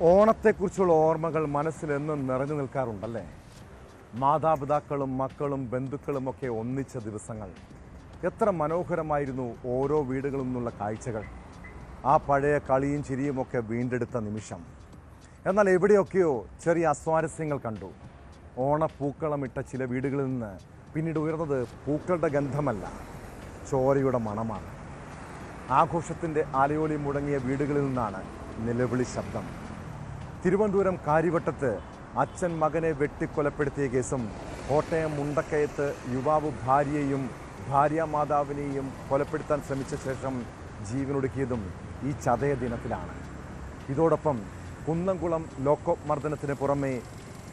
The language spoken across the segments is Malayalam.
ഓണത്തെക്കുറിച്ചുള്ള ഓർമ്മകൾ മനസ്സിലെന്നും നിറഞ്ഞു നിൽക്കാറുണ്ടല്ലേ? മാതാപിതാക്കളും മക്കളും ബന്ധുക്കളുമൊക്കെ ഒന്നിച്ച ദിവസങ്ങൾ. എത്ര മനോഹരമായിരുന്നു ഓരോ വീടുകളിൽ നിന്നുള്ള കാഴ്ചകൾ. ആ പഴയ കളിയും ചിരിയുമൊക്കെ വീണ്ടെടുത്ത നിമിഷം. എന്നാൽ എവിടെയൊക്കെയോ ചെറിയ അസ്വാരസ്യങ്ങൾ കണ്ടു. ഓണപ്പൂക്കളമിട്ട ചില വീടുകളിൽ നിന്ന് പിന്നീട് ഉയർന്നത് പൂക്കളുടെ ഗന്ധമല്ല, ചോരയുടെ മണമാണ്. ആഘോഷത്തിൻ്റെ അലയൊലി മുടങ്ങിയ വീടുകളിൽ നിന്നാണ് നിലവിളി ശബ്ദം. തിരുവനന്തപുരം കാര്യവട്ടത്ത് അച്ഛൻ മകനെ വെട്ടിക്കൊലപ്പെടുത്തിയ കേസും കോട്ടയം മുണ്ടക്കയത്ത് യുവാവ് ഭാര്യയെയും ഭാര്യാമാതാവിനെയും കൊലപ്പെടുത്താൻ ശ്രമിച്ച ശേഷം ജീവനൊടുക്കിയതും ഈ ചതയ ദിനത്തിലാണ്. ഇതോടൊപ്പം കുന്നംകുളം ലോക്കപ്പ് മർദ്ദനത്തിന് പുറമെ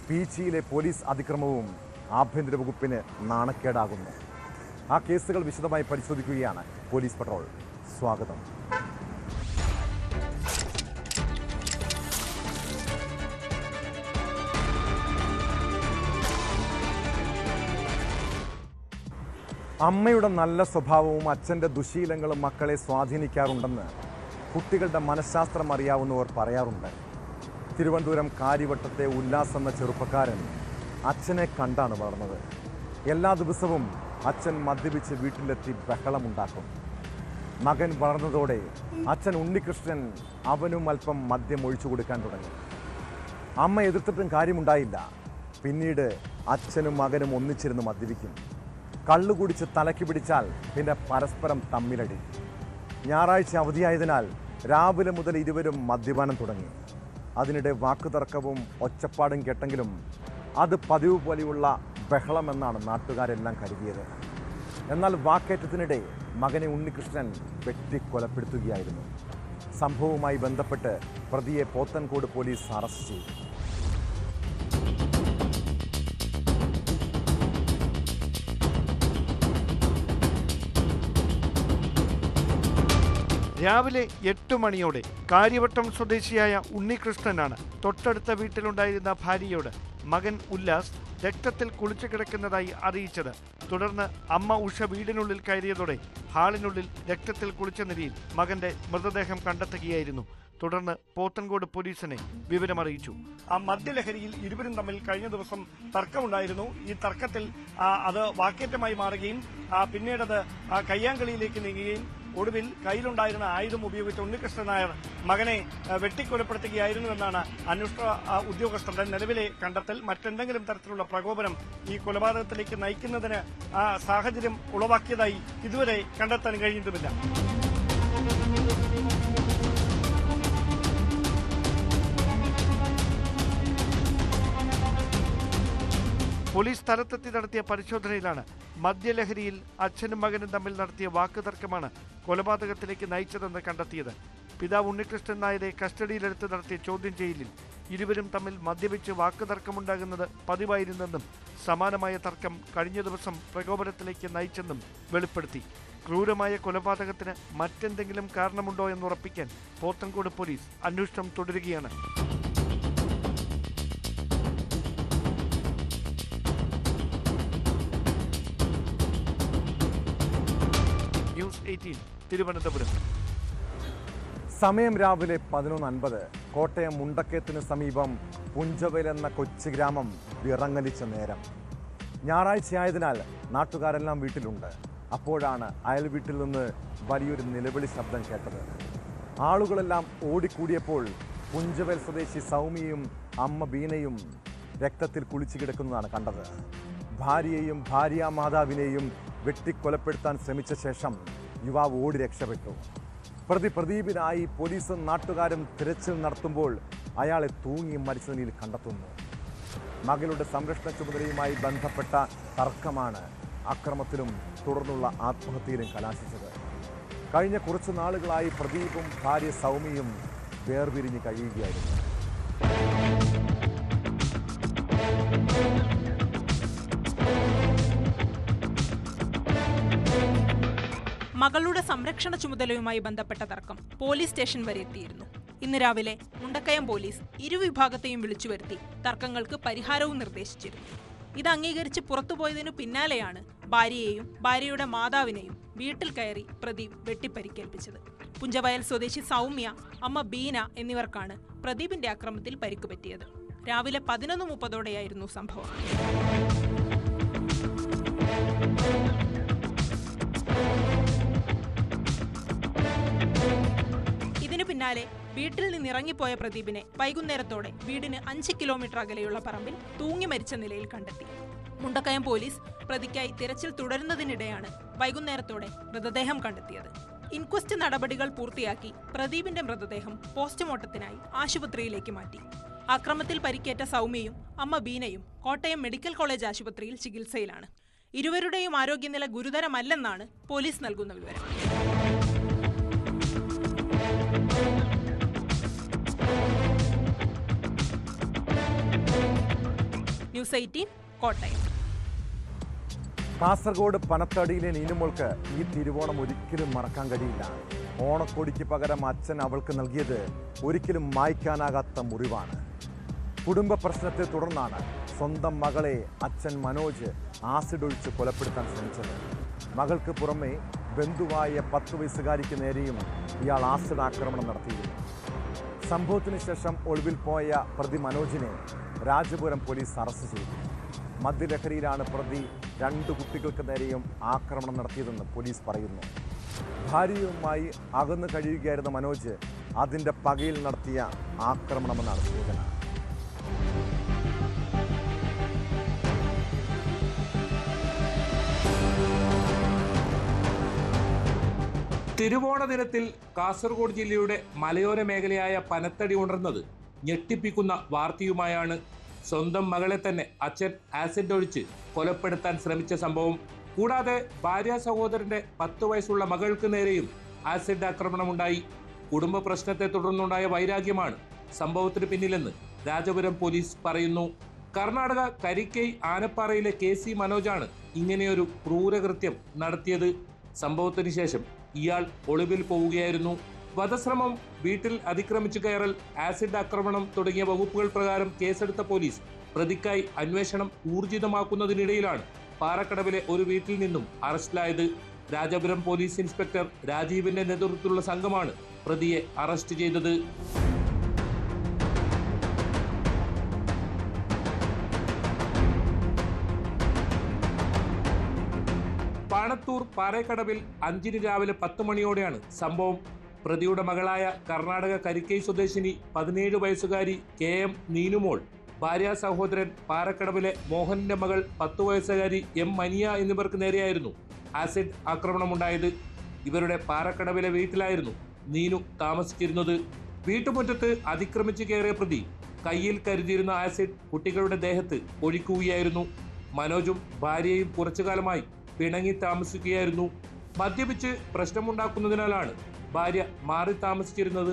പീച്ചിയിലെ പോലീസ് അതിക്രമവും ആഭ്യന്തര വകുപ്പിന് നാണക്കേടാകുന്നു. ആ കേസുകൾ വിശദമായി പരിശോധിക്കുകയാണ് പോലീസ് പട്രോൾ. സ്വാഗതം. അമ്മയുടെ നല്ല സ്വഭാവവും അച്ഛൻ്റെ ദുശീലങ്ങളും മക്കളെ സ്വാധീനിക്കാറുണ്ടെന്ന് കുട്ടികളുടെ മനഃശാസ്ത്രം അറിയാവുന്നവർ പറയാറുണ്ട്. തിരുവനന്തപുരം കാര്യവട്ടത്തെ ഉല്ലാസ് എന്ന ചെറുപ്പക്കാരൻ അച്ഛനെ കണ്ടാണ് വളർന്നത്. എല്ലാ ദിവസവും അച്ഛൻ മദ്യപിച്ച് വീട്ടിലെത്തി ബഹളമുണ്ടാക്കും. മകൻ വളർന്നതോടെ അച്ഛൻ ഉണ്ണികൃഷ്ണൻ അവനും അല്പം മദ്യം ഒഴിച്ചു കൊടുക്കാൻ തുടങ്ങി. അമ്മ എതിർത്തിട്ടും കാര്യമുണ്ടായില്ല. പിന്നീട് അച്ഛനും മകനും ഒന്നിച്ചിരുന്ന് മദ്യപിക്കും. കള്ളു കുടിച്ച് തലയ്ക്ക് പിടിച്ചാൽ പിന്നെ പരസ്പരം തമ്മിലടി. ഞായറാഴ്ച അവധിയായതിനാൽ രാവിലെ മുതൽ ഇരുവരും മദ്യപാനം തുടങ്ങി. അതിനിടെ വാക്കുതർക്കവും ഒച്ചപ്പാടും കേട്ടെങ്കിലും അത് പതിവ് പോലെയുള്ള ബഹളമെന്നാണ് നാട്ടുകാരെല്ലാം കരുതിയത്. എന്നാൽ വാക്കേറ്റത്തിനിടെ മകനെ ഉണ്ണികൃഷ്ണൻ വെട്ടിക്കൊലപ്പെടുത്തുകയായിരുന്നു. സംഭവവുമായി ബന്ധപ്പെട്ട് പ്രതിയെ പോത്തൻകോട് പോലീസ് അറസ്റ്റ് ചെയ്തു. രാവിലെ 8 മണിയോടെ കാര്യവട്ടം സ്വദേശിയായ ഉണ്ണികൃഷ്ണനാണ് തൊട്ടടുത്ത വീട്ടിലുണ്ടായിരുന്ന ഭാര്യയോട് മകൻ ഉല്ലാസ് രക്തത്തിൽ കുളിച്ചു കിടക്കുന്നതായി അറിയിച്ചത്. തുടർന്ന് അമ്മ ഉഷ വീടിനുള്ളിൽ കയറിയതോടെ ഹാളിനുള്ളിൽ രക്തത്തിൽ കുളിച്ച നിലയിൽ മകന്റെ മൃതദേഹം കണ്ടെത്തുകയായിരുന്നു. തുടർന്ന് പോത്തൻകോട് പോലീസിനെ വിവരമറിയിച്ചു. ആ മദ്യലഹരിയിൽ ഇരുവരും തമ്മിൽ കഴിഞ്ഞ ദിവസം തർക്കമുണ്ടായിരുന്നു. ഈ തർക്കത്തിൽ അത് വാക്കേറ്റമായി മാറുകയും പിന്നീടത് കയ്യാങ്കളിയിലേക്ക് നീങ്ങുകയും ഒടുവിൽ കയ്യിലുണ്ടായിരുന്ന ആയുധം ഉപയോഗിച്ച് ഉണ്ണികൃഷ്ണൻ നായർ മകനെ വെട്ടിക്കൊലപ്പെടുത്തുകയായിരുന്നുവെന്നാണ് അന്വേഷണ ഉദ്യോഗസ്ഥരുടെ നിലവിലെ കണ്ടെത്തൽ. മറ്റെന്തെങ്കിലും തരത്തിലുള്ള പ്രകോപനം ഈ കൊലപാതകത്തിലേക്ക് നയിക്കുന്നതിന് സാഹചര്യം ഉളവാക്കിയതായി ഇതുവരെ കണ്ടെത്താൻ കഴിഞ്ഞിട്ടുമില്ല. പോലീസ് സ്ഥലത്തെത്തി നടത്തിയ പരിശോധനയിലാണ് മദ്യലഹരിയിൽ അച്ഛനും മകനും തമ്മിൽ നടത്തിയ വാക്കുതർക്കമാണ് കൊലപാതകത്തിലേക്ക് നയിച്ചതെന്ന് കണ്ടെത്തിയത്. പിതാവ് ഉണ്ണികൃഷ്ണൻ നായരെ കസ്റ്റഡിയിലെടുത്ത് നടത്തിയ ചോദ്യം ചെയ്യലിൽ ഇരുവരും തമ്മിൽ മദ്യപിച്ച് വാക്കുതർക്കമുണ്ടാകുന്നത് പതിവായിരുന്നെന്നും സമാനമായ തർക്കം കഴിഞ്ഞ ദിവസം പ്രകോപനത്തിലേക്ക് നയിച്ചെന്നും വെളിപ്പെടുത്തി. ക്രൂരമായ കൊലപാതകത്തിന് മറ്റെന്തെങ്കിലും കാരണമുണ്ടോ എന്നുറപ്പിക്കാൻ പോത്തൻകോട് പോലീസ് അന്വേഷണം തുടരുകയാണ്. ന്യൂസ് 18 തിരുവനന്തപുരം. സമയം രാവിലെ 11:50. കോട്ടയം മുണ്ടക്കയത്തിന് സമീപം പുഞ്ചവയൽ എന്ന കൊച്ചു ഗ്രാമം വിറങ്ങലിച്ച നേരം. ഞായറാഴ്ചയായതിനാൽ നാട്ടുകാരെല്ലാം വീട്ടിലുണ്ട്. അപ്പോഴാണ് അയൽ വീട്ടിൽ നിന്ന് വലിയൊരു നിലവിളി ശബ്ദം കേട്ടത്. ആളുകളെല്ലാം ഓടിക്കൂടിയപ്പോൾ പുഞ്ചവയൽ സ്വദേശി സൗമ്യയും അമ്മ ബീനയും രക്തത്തിൽ കുളിച്ചു കിടക്കുന്നതാണ് കണ്ടത്. ഭാര്യയെയും ഭാര്യാമാതാവിനെയും വെട്ടിക്കൊലപ്പെടുത്താൻ ശ്രമിച്ച ശേഷം യുവാവ് ഓടി രക്ഷപ്പെട്ടു. പ്രതി പ്രദീപിനായി പോലീസും നാട്ടുകാരും തിരച്ചിൽ നടത്തുമ്പോൾ അയാളെ തൂങ്ങി മരിച്ച നിലയിൽ കണ്ടെത്തുന്നു. മകളുടെ സംരക്ഷണ ചുമതലയുമായി ബന്ധപ്പെട്ട തർക്കമാണ് അക്രമത്തിലും തുടർന്നുള്ള ആത്മഹത്യയിലും കലാശിച്ചത്. കഴിഞ്ഞ കുറച്ചു നാളുകളായി പ്രദീപും ഭാര്യ സൗമ്യയും വേർപിരിഞ്ഞ് കഴിയുകയായിരുന്നു. മകളുടെ സംരക്ഷണ ചുമതലയുമായി ബന്ധപ്പെട്ട തർക്കം പോലീസ് സ്റ്റേഷൻ വരെ എത്തിയിരുന്നു. ഇന്ന് രാവിലെ മുണ്ടക്കയം പോലീസ് ഇരുവിഭാഗത്തെയും വിളിച്ചു വരുത്തി തർക്കങ്ങൾക്ക് പരിഹാരവും നിർദ്ദേശിച്ചിരുന്നു. ഇത് അംഗീകരിച്ച് പുറത്തുപോയതിനു പിന്നാലെയാണ് ഭാര്യയെയും ഭാര്യയുടെ മാതാവിനെയും വീട്ടിൽ കയറി പ്രദീപ് വെട്ടിപ്പരിക്കേൽപ്പിച്ചത്. പുഞ്ചവയൽ സ്വദേശി സൗമ്യ, അമ്മ ബീന എന്നിവർക്കാണ് പ്രദീപിന്റെ അക്രമത്തിൽ പരിക്കുപറ്റിയത്. രാവിലെ 11:30 സംഭവം. ഇതിനു പിന്നാലെ വീട്ടിൽ നിന്നിറങ്ങിപ്പോയ പ്രദീപിനെ വൈകുന്നേരത്തോടെ വീടിന് 5 കിലോമീറ്റർ അകലെയുള്ള പറമ്പിൽ തൂങ്ങി മരിച്ച നിലയിൽ കണ്ടെത്തി. മുണ്ടക്കയം പോലീസ് പ്രതിക്കായി തിരച്ചിൽ തുടരുന്നതിനിടെയാണ് വൈകുന്നേരത്തോടെ മൃതദേഹം കണ്ടെത്തിയത്. ഇൻക്വസ്റ്റ് നടപടികൾ പൂർത്തിയാക്കി പ്രദീപിന്റെ മൃതദേഹം പോസ്റ്റ്മോർട്ടത്തിനായി ആശുപത്രിയിലേക്ക് മാറ്റി. അക്രമത്തിൽ പരിക്കേറ്റ സൗമ്യയും അമ്മ ബീനയും കോട്ടയം മെഡിക്കൽ കോളേജ് ആശുപത്രിയിൽ ചികിത്സയിലാണ്. ഇരുവരുടെയും ആരോഗ്യനില ഗുരുതരമല്ലെന്നാണ് പോലീസ് നൽകുന്ന വിവരം. ന്യൂസ് 18 കോട്ടയം. കാസർഗോഡ് പനത്തടിയിലെ നീനുമോൾക്ക് ഈ തിരുവോണം ഒരിക്കലും മറക്കാൻ കഴിയില്ല. ഓണക്കോടിക്ക് പകരം അച്ഛൻ അവൾക്ക് നൽകിയത് ഒരിക്കലും മായ്ക്കാനാകാത്ത മുറിവാണ്. കുടുംബ പ്രശ്നത്തെ തുടർന്നാണ് സ്വന്തം മകളെ അച്ഛൻ മനോജ് ആസിഡ് ഒഴിച്ച് കൊലപ്പെടുത്താൻ ശ്രമിച്ചത്. മകൾക്ക് പുറമെ ബന്ധുവായ 10 വയസ്സുകാരിക്ക് നേരെയും ഇയാൾ ആസിഡ് ആക്രമണം നടത്തിയിരുന്നു. സംഭവത്തിന് ശേഷം ഒളിവിൽ പോയ പ്രതി മനോജിനെ രാജപുരം പോലീസ് അറസ്റ്റ് ചെയ്തു. മദ്യലഹരിയിലാണ് പ്രതി 2 കുട്ടികൾക്ക് നേരെയും ആക്രമണം നടത്തിയതെന്ന് പോലീസ് പറയുന്നു. ഭാര്യയുമായി അകന്നു കഴിയുകയായിരുന്ന മനോജ് അതിൻ്റെ പകയിൽ നടത്തിയ ആക്രമണമെന്നാണ് സൂചന. തിരുവോണ ദിനത്തിൽ കാസർഗോഡ് ജില്ലയുടെ മലയോര മേഖലയായ പനത്തടി ഉണർന്നത് ഞെട്ടിപ്പിക്കുന്ന വാർത്തയുമായാണ്. സ്വന്തം മകളെ തന്നെ അച്ഛൻ ആസിഡ് ഒഴിച്ച് കൊലപ്പെടുത്താൻ ശ്രമിച്ച സംഭവം. കൂടാതെ ഭാര്യ സഹോദരന്റെ 10 വയസ്സുള്ള മകൾക്ക് നേരെയും ആസിഡ് ആക്രമണമുണ്ടായി. കുടുംബ പ്രശ്നത്തെ തുടർന്നുണ്ടായ വൈരാഗ്യമാണ് സംഭവത്തിന് പിന്നിലെന്ന് രാജപുരം പോലീസ് പറയുന്നു. കർണാടക കരിക്കൈ ആനപ്പാറയിലെ KC മനോജാണ് ഇങ്ങനെയൊരു ക്രൂരകൃത്യം നടത്തിയത്. സംഭവത്തിന് ശേഷം ഇയാൾ ഒളിവിൽ പോവുകയായിരുന്നു. വധശ്രമം, വീട്ടിൽ അതിക്രമിച്ചു കയറൽ, ആസിഡ് ആക്രമണം തുടങ്ങിയ വകുപ്പുകൾ പ്രകാരം കേസെടുത്ത പോലീസ് പ്രതിക്കായി അന്വേഷണം ഊർജിതമാക്കുന്നതിനിടയിലാണ് പാറക്കടവിലെ ഒരു വീട്ടിൽ നിന്നും അറസ്റ്റിലായത്. രാജപുരം പോലീസ് ഇൻസ്പെക്ടർ രാജീവിന്റെ നേതൃത്വത്തിലുള്ള സംഘമാണ് പ്രതിയെ അറസ്റ്റ് ചെയ്തത്. പാണത്തൂർ പാറേക്കടവിൽ 5 രാവിലെ 10 മണിയോടെയാണ് സംഭവം. പ്രതിയുടെ മകളായ കർണാടക കരിക്കൈ സ്വദേശിനി 17 വയസ്സുകാരി KM നീനുമോൾ, ഭാര്യ സഹോദരൻ പാറക്കടവിലെ മോഹനിന്റെ മകൾ 10 വയസ്സുകാരി M മനിയ എന്നിവർക്ക് നേരെയായിരുന്നു ആസിഡ് ആക്രമണമുണ്ടായത്. ഇവരുടെ പാറക്കടവിലെ വീട്ടിലായിരുന്നു നീനു താമസിച്ചിരുന്നത്. വീട്ടുമുറ്റത്ത് അതിക്രമിച്ചു കയറിയ പ്രതി കയ്യിൽ കരുതിയിരുന്ന ആസിഡ് കുട്ടികളുടെ ദേഹത്ത് ഒഴിക്കുകയായിരുന്നു. മനോജും ഭാര്യയും കുറച്ചുകാലമായി പിണങ്ങി താമസിക്കുകയായിരുന്നു. മദ്യപിച്ച് പ്രശ്നമുണ്ടാക്കുന്നതിനാലാണ് ഭാര്യ മാറി താമസിച്ചിരുന്നത്.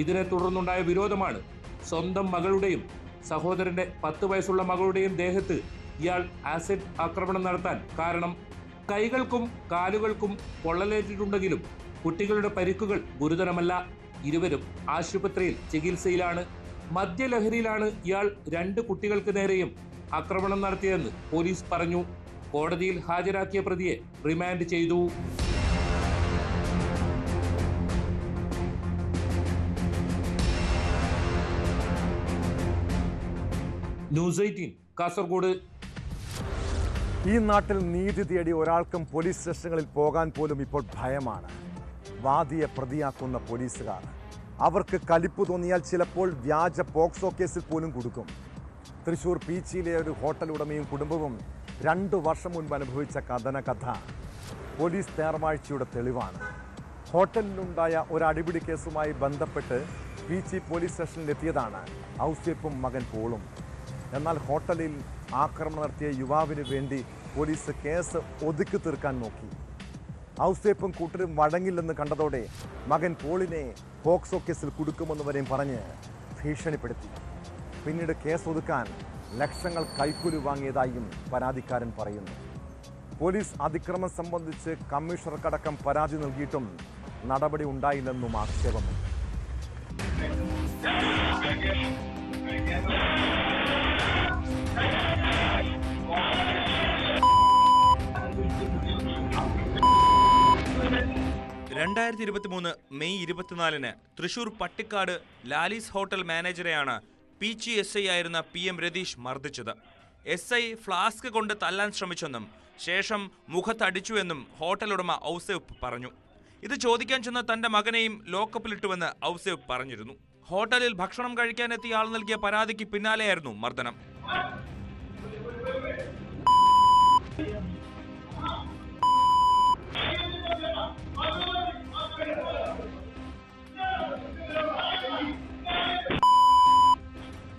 ഇതിനെ തുടർന്നുണ്ടായ വിരോധമാണ് സ്വന്തം മകളുടെയും സഹോദരന്റെ 10 വയസ്സുള്ള മകളുടെയും ദേഹത്ത് ഇയാൾ ആസിഡ് ആക്രമണം നടത്താൻ കാരണം. കൈകൾക്കും കാലുകൾക്കും പൊള്ളലേറ്റിട്ടുണ്ടെങ്കിലും കുട്ടികളുടെ പരിക്കുകൾ ഗുരുതരമല്ല. ഇരുവരും ആശുപത്രിയിൽ ചികിത്സയിലാണ്. മദ്യലഹരിയിലാണ് ഇയാൾ 2 കുട്ടികൾക്ക് നേരെയും ആക്രമണം നടത്തിയതെന്ന് പോലീസ് പറഞ്ഞു. കോടതിയിൽ ഹാജരാക്കിയ പ്രതിയെ റിമാൻഡ് ചെയ്തു. ന്യൂസ് 18 കാസർഗോഡ്. ഈ നാട്ടിൽ നീതി തേടി ഒരാൾക്കും പോലീസ് സ്റ്റേഷനുകളിൽ പോകാൻ പോലും ഇപ്പോൾ ഭയമാണ്. വാദിയെ പ്രതിയാക്കുന്ന പോലീസുകാർ. അവർക്ക് കലിപ്പ് തോന്നിയാൽ ചിലപ്പോൾ വ്യാജ പോക്സോ കേസിൽ പോലും കൊടുക്കും. തൃശൂർ പീച്ചിയിലെ ഒരു ഹോട്ടൽ ഉടമയും കുടുംബവും 2 വർഷം മുൻപ് അനുഭവിച്ച കഥ പോലീസ് തേർവാഴ്ചയുടെ തെളിവാണ്. ഹോട്ടലിലുണ്ടായ ഒരു അടിപിടി കേസുമായി ബന്ധപ്പെട്ട് പീച്ചി പോലീസ് സ്റ്റേഷനിലെത്തിയതാണ് ഔസേപ്പും മകൻ പോളും. എന്നാൽ ഹോട്ടലിൽ ആക്രമണം നടത്തിയ യുവാവിന് വേണ്ടി പോലീസ് കേസ് ഒതുക്കി തീർക്കാൻ നോക്കി. ഔസേപ്പും കൂട്ടരും വഴങ്ങില്ലെന്ന് കണ്ടതോടെ മകൻ പോളിനെ പോക്സോ കേസിൽ കുടുക്കുമെന്ന് വരെയും പറഞ്ഞ് ഭീഷണിപ്പെടുത്തി. പിന്നീട് കേസ് ഒതുക്കാൻ ലക്ഷങ്ങൾ കൈക്കൂലി വാങ്ങിയതായും പരാതിക്കാരൻ പറയുന്നു. പോലീസ് അതിക്രമം സംബന്ധിച്ച് കമ്മീഷണർക്കടക്കം പരാതി നൽകിയിട്ടും നടപടി ഉണ്ടായില്ലെന്നും ആക്ഷേപമുണ്ട്. 2023 മെയ് 24 തൃശൂർ പട്ടിക്കാട് ലാലിസ് ഹോട്ടൽ മാനേജരെയാണ് പീച്ചി SI ആയിരുന്ന PM രതീഷ് മർദ്ദിച്ചത്. SI ഫ്ലാസ്ക് കൊണ്ട് തല്ലാൻ ശ്രമിച്ചെന്നും ശേഷം മുഖത്തടിച്ചുവെന്നും ഹോട്ടൽ ഉടമ ഔസേപ്പ് പറഞ്ഞു. ഇത് ചോദിക്കാൻ ചെന്ന തന്റെ മകനെയും ലോക്കപ്പിലിട്ടുവെന്ന് ഔസേപ്പ് പറഞ്ഞിരുന്നു. ഹോട്ടലിൽ ഭക്ഷണം കഴിക്കാനെത്തിയ ആൾ നൽകിയ പരാതിക്ക് പിന്നാലെയായിരുന്നു മർദ്ദനം.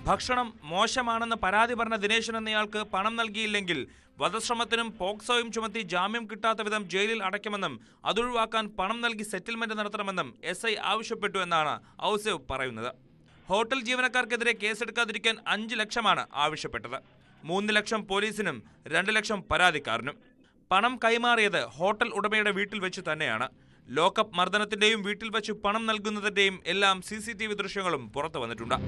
ഭക്ഷണം മോശമാണെന്ന് പരാതി പറഞ്ഞ ദിനേശൻ എന്നയാൾക്ക് പണം നൽകിയില്ലെങ്കിൽ വധശ്രമത്തിനും പോക്സോയും ചുമത്തി ജാമ്യം കിട്ടാത്ത വിധം ജയിലിൽ അടയ്ക്കുമെന്നും അതൊഴിവാക്കാൻ പണം നൽകി സെറ്റിൽമെന്റ് നടത്തണമെന്നും SI ആവശ്യപ്പെട്ടു എന്നാണ് ഔസേപ്പ് പറയുന്നത്. ഹോട്ടൽ ജീവനക്കാർക്കെതിരെ കേസെടുക്കാതിരിക്കാൻ 5 ലക്ഷമാണ് ആവശ്യപ്പെട്ടത്. 3 ലക്ഷം പോലീസിനും 2 ലക്ഷം പരാതിക്കാരനും. പണം കൈമാറിയത് ഹോട്ടൽ ഉടമയുടെ വീട്ടിൽ വെച്ച് തന്നെയാണ്. ലോക്കപ്പ് മർദ്ദനത്തിന്റെയും വീട്ടിൽ വെച്ച് പണം നൽകുന്നതിന്റെയും എല്ലാം CCTV ദൃശ്യങ്ങളും പുറത്തു വന്നിട്ടുണ്ട്.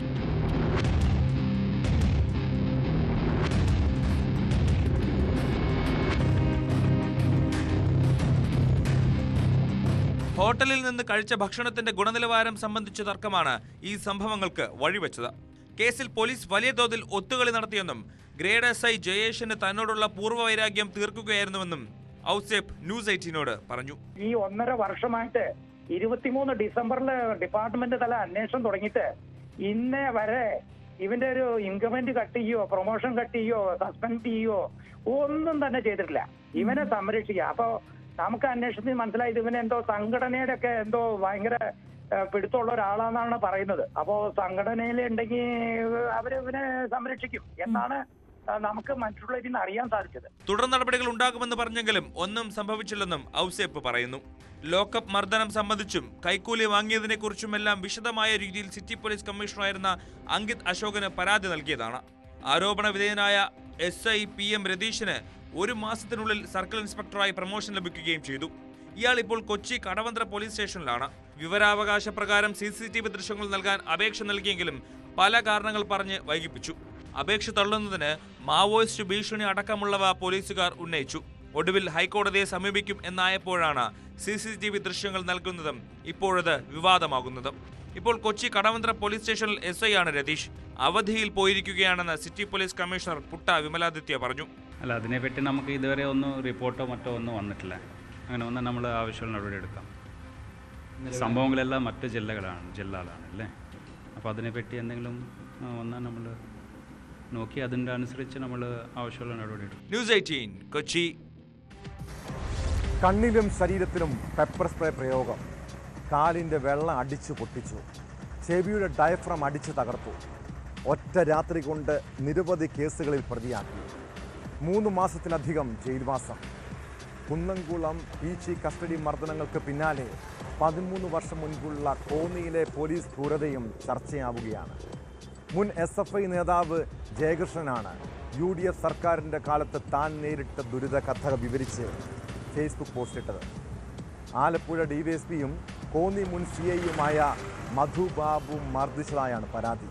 ഹോട്ടലിൽ നിന്ന് കഴിച്ച ഭക്ഷണത്തിന്റെ ഗുണനിലവാരം സംബന്ധിച്ച തർക്കമാണ് ഈ സംഭവങ്ങൾക്ക് വഴിവെച്ചത്. കേസിൽ പോലീസ് വലിയ തോതിൽ ഒത്തുകളി നടത്തിയെന്നും ഗ്രേഡ് SI ജയേഷിന് തന്നോടുള്ള പൂർവ്വവൈരാഗ്യം തീർക്കുകയായിരുന്നുവെന്നും ഔസേപ്പ് ന്യൂസ് 18നോട് പറഞ്ഞു. ഈ 1.5 വർഷമായിട്ട് 23 ഡിസംബറിൽ ഡിപ്പാർട്ട്മെന്റ് തല അന്വേഷണം തുടങ്ങിയിട്ട് ഇന്നേ വരെ ഇവന്റെ ഒരു ഇൻക്രിമെന്റ് കട്ട് ചെയ്യോ പ്രൊമോഷൻ കട്ട് ചെയ്യോ സസ്പെൻഡ് ചെയ്യോ ഒന്നും തന്നെ ചെയ്തിട്ടില്ല. ഇവനെ സംരക്ഷിക്കുക. അപ്പൊ നമുക്ക് അന്വേഷണത്തിൽ മനസ്സിലായത് ഇവന് എന്തോ സംഘടനയുടെ ഒക്കെ എന്തോ ഭയങ്കര പിടുത്തമുള്ള ഒരാളാണെന്നാണ് പറയുന്നത്. അപ്പോ സംഘടനയിലുണ്ടെങ്കിൽ അവരിവനെ സംരക്ഷിക്കും എന്നാണ് നമുക്ക് മറ്റുള്ളവരിൽ നിന്ന് അറിയാൻ സാധിച്ചത്. തുടർ നടപടികൾ ഉണ്ടാകുമെന്ന് പറഞ്ഞെങ്കിലും ഒന്നും സംഭവിച്ചില്ലെന്നും ഔസേപ്പ് പറയുന്നു. ലോക്കപ്പ് മർദ്ദനം സംബന്ധിച്ചും കൈക്കൂലി വാങ്ങിയതിനെ കുറിച്ചുമെല്ലാം വിശദമായ രീതിയിൽ സിറ്റി പോലീസ് കമ്മീഷണറായിരുന്ന അങ്കിത് അശോകന് പരാതി നൽകിയതാണ്. ആരോപണ വിധേയനായ SI PM രതീഷിന് 1 മാസത്തിനുള്ളിൽ സർക്കിൾ ഇൻസ്പെക്ടറായി പ്രമോഷൻ ലഭിക്കുകയും ചെയ്തു. ഇയാൾ ഇപ്പോൾ കൊച്ചി കടവന്ത്ര പോലീസ് സ്റ്റേഷനിലാണ്. വിവരാവകാശ പ്രകാരം CCTV ദൃശ്യങ്ങൾ നൽകാൻ അപേക്ഷ നൽകിയെങ്കിലും പല കാരണങ്ങൾ പറഞ്ഞ് വൈകിപ്പിച്ചു. അപേക്ഷ തള്ളുന്നതിന് മാവോയിസ്റ്റ് ഭീഷണി അടക്കമുള്ളവ പോലീസുകാർ ഉന്നയിച്ചു. ഒടുവിൽ ഹൈക്കോടതിയെ സമീപിക്കും എന്നായപ്പോഴാണ് CCTV ദൃശ്യങ്ങൾ നൽകുന്നതും ഇപ്പോഴത് വിവാദമാകുന്നതും. ഇപ്പോൾ കൊച്ചി കടവന്ത്ര പോലീസ് സ്റ്റേഷനിൽ SI ആണ് രതീഷ്. അവധിയിൽ പോയിരിക്കുകയാണെന്ന് city police commissioner Putta Vimaladitya പറഞ്ഞു. അല്ല, അതിനെപ്പറ്റി നമുക്ക് ഇതുവരെ ഒന്നും റിപ്പോർട്ടോ മറ്റോ ഒന്നും വന്നിട്ടില്ല. അങ്ങനെ വന്നാൽ നമ്മൾ ആവശ്യമുള്ള നടപടി എടുക്കാം. സംഭവങ്ങളെല്ലാം മറ്റ് ജില്ലകളാണ് അല്ലേ. അപ്പോൾ അതിനെപ്പറ്റി എന്തെങ്കിലും വന്നാൽ നമ്മൾ നോക്കി അതിൻ്റെ അനുസരിച്ച് നമ്മൾ ആവശ്യമുള്ള നടപടി എടുക്കും. ന്യൂസ് 18 കൊച്ചി. കണ്ണിലും ശരീരത്തിലും പെപ്പർ സ്പ്രേ പ്രയോഗം. കാലിൻ്റെ വെള്ളം അടിച്ചു പൊട്ടിച്ചു. ചെവിയുടെ ഡയഫ്രം അടിച്ചു തകർത്തു. ഒറ്റ രാത്രി കൊണ്ട് നിരവധി കേസുകളിൽ പ്രതിയാക്കി. 3 മാസത്തിലധികം ജയിൽവാസം. കുന്നംകുളം പീച്ചി കസ്റ്റഡി മർദ്ദനങ്ങൾക്ക് പിന്നാലെ 13 വർഷം മുൻപുള്ള കോന്നിയിലെ പോലീസ് ക്രൂരതയും ചർച്ചയാവുകയാണ്. മുൻ SFI നേതാവ് ജയകൃഷ്ണനാണ് UDF സർക്കാരിൻ്റെ കാലത്ത് താൻ നേരിട്ട ദുരിത കഥ വിവരിച്ച് ഫേസ്ബുക്ക് പോസ്റ്റിട്ടത്. ആലപ്പുഴ DYSPയും കോന്നി മുൻ CIയുമായ മധു ബാബു മർദ്ദിച്ചതായാണ് പരാതി.